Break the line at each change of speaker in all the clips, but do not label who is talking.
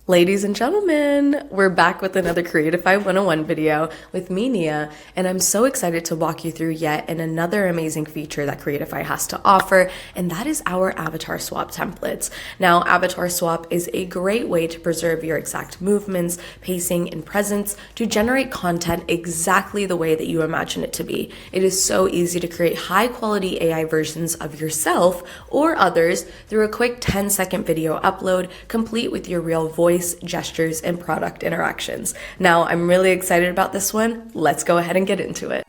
Ladies and gentlemen, we're back with another Creatify 101 video with me, Nia, and I'm so excited to walk you through yet another amazing feature that Creatify has to offer, and that is our avatar swap templates. Now, avatar swap is a great way to preserve your exact movements, pacing, and presence to generate content exactly the way that you imagine it to be. It is so easy to create high-quality AI versions of yourself or others through a quick 10-second video upload, complete with your real voice, gestures, and product interactions. Now, I'm really excited about this one. Let's go ahead and get into it.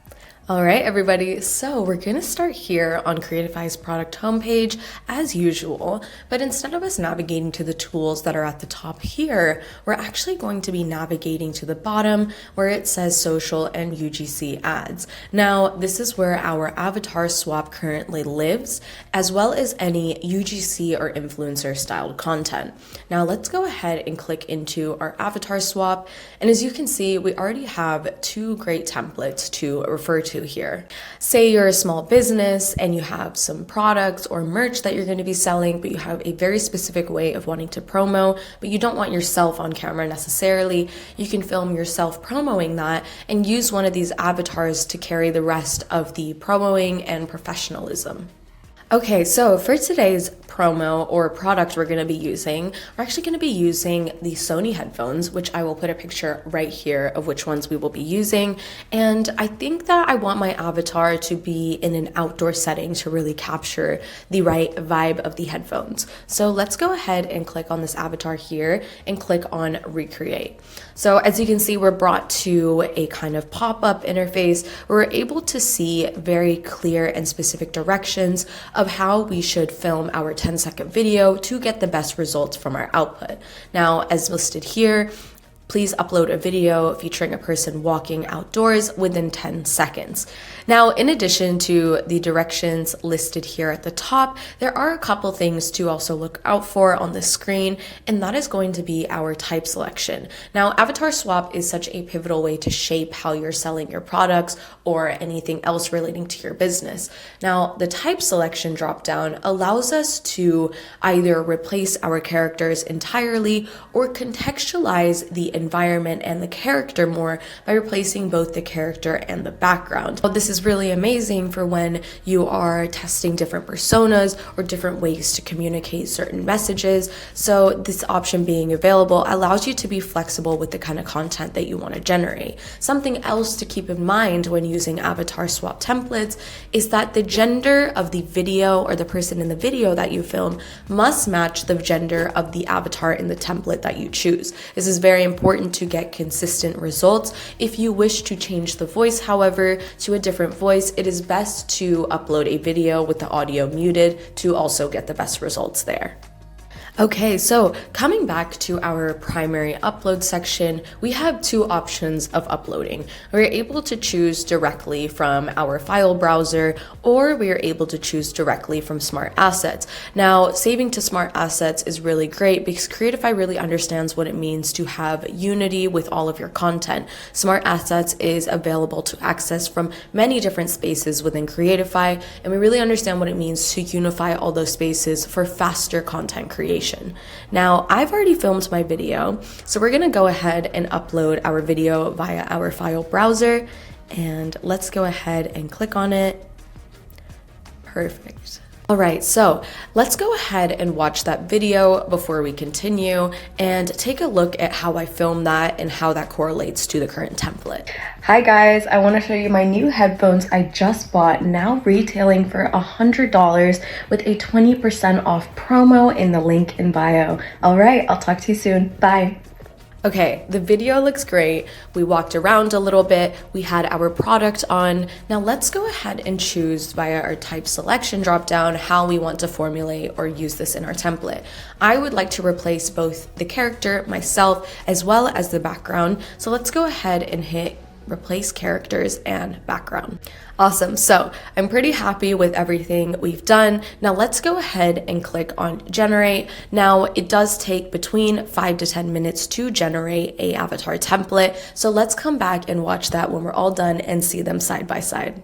All right, everybody, so we're gonna start here on Creatify's product homepage as usual, but instead of us navigating to the tools that are at the top here, we're actually going to be navigating to the bottom where it says social and UGC ads. Now, this is where our avatar swap currently lives, as well as any UGC or influencer styled content. Now, let's go ahead and click into our avatar swap, and as you can see, we already have two great templates to refer to here. Say you're a small business and you have some products or merch that you're going to be selling, but you have a very specific way of wanting to promo, but you don't want yourself on camera necessarily. You can film yourself promoting that and use one of these avatars to carry the rest of the promoing and professionalism. Okay, so for today's promo or product we're going to be using, we're actually going to be using the Sony headphones, which I will put a picture right here of which ones we will be using. And I think that I want my avatar to be in an outdoor setting to really capture the right vibe of the headphones. So let's go ahead and click on this avatar here and click on recreate. So as you can see, we're brought to a kind of pop-up interface where we're able to see very clear and specific directions of how we should film our 10-second video to get the best results from our output. Now, as listed here, please upload a video featuring a person walking outdoors within 10 seconds. Now, in addition to the directions listed here at the top, there are a couple things to also look out for on the screen, and that is going to be our type selection. Now, avatar swap is such a pivotal way to shape how you're selling your products or anything else relating to your business. Now, the type selection dropdown allows us to either replace our characters entirely or contextualize the environment and the character more by replacing both the character and the background. Well, this is really amazing for when you are testing different personas or different ways to communicate certain messages. So this option being available allows you to be flexible with the kind of content that you want to generate. Something else to keep in mind when using avatar swap templates is that the gender of the video or the person in the video that you film must match the gender of the avatar in the template that you choose. This is very important to get consistent results. If you wish to change the voice, however, to a different voice, it is best to upload a video with the audio muted to also get the best results there. Okay, so coming back to our primary upload section, we have two options of uploading. We're able to choose directly from our file browser, or we are able to choose directly from Smart Assets. Now, saving to Smart Assets is really great because Creatify really understands what it means to have unity with all of your content. Smart Assets is available to access from many different spaces within Creatify, and we really understand what it means to unify all those spaces for faster content creation. Now, I've already filmed my video, so we're gonna go ahead and upload our video via our file browser, and let's go ahead and click on it. Perfect. All right, so let's go ahead and watch that video before we continue and take a look at how I filmed that and how that correlates to the current template. Hi guys, I want to show you my new headphones I just bought, now retailing for $100 with a 20% off promo in the link in bio. All right, I'll talk to you soon. Bye. Okay, the video looks great. We walked around a little bit. We had our product on. Now let's go ahead and choose via our type selection dropdown how we want to formulate or use this in our template. I would like to replace both the character, myself, as well as the background. So let's go ahead and hit replace characters and background. Awesome, so I'm pretty happy with everything we've done. Now let's go ahead and click on generate. Now it does take between 5 to 10 minutes to generate a avatar template. So let's come back and watch that when we're all done and see them side by side.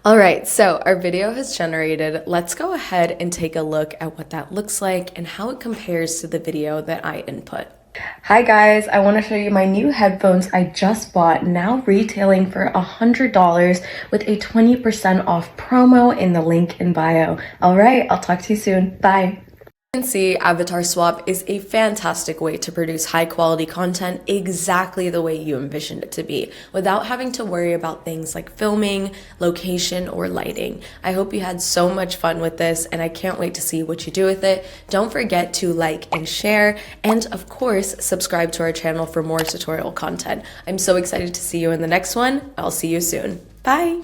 All right, so our video has generated. Let's go ahead and take a look at what that looks like and how it compares to the video that I input. Hi guys, I want to show you my new headphones I just bought, now retailing for $100 with a 20% off promo in the link in bio. All right, I'll talk to you soon. Bye. You can see Avatar Swap is a fantastic way to produce high quality content exactly the way you envisioned it to be, without having to worry about things like filming, location, or lighting. I hope you had so much fun with this, and I can't wait to see what you do with it. Don't forget to like and share, and of course, subscribe to our channel for more tutorial content. I'm so excited to see you in the next one. I'll see you soon. Bye.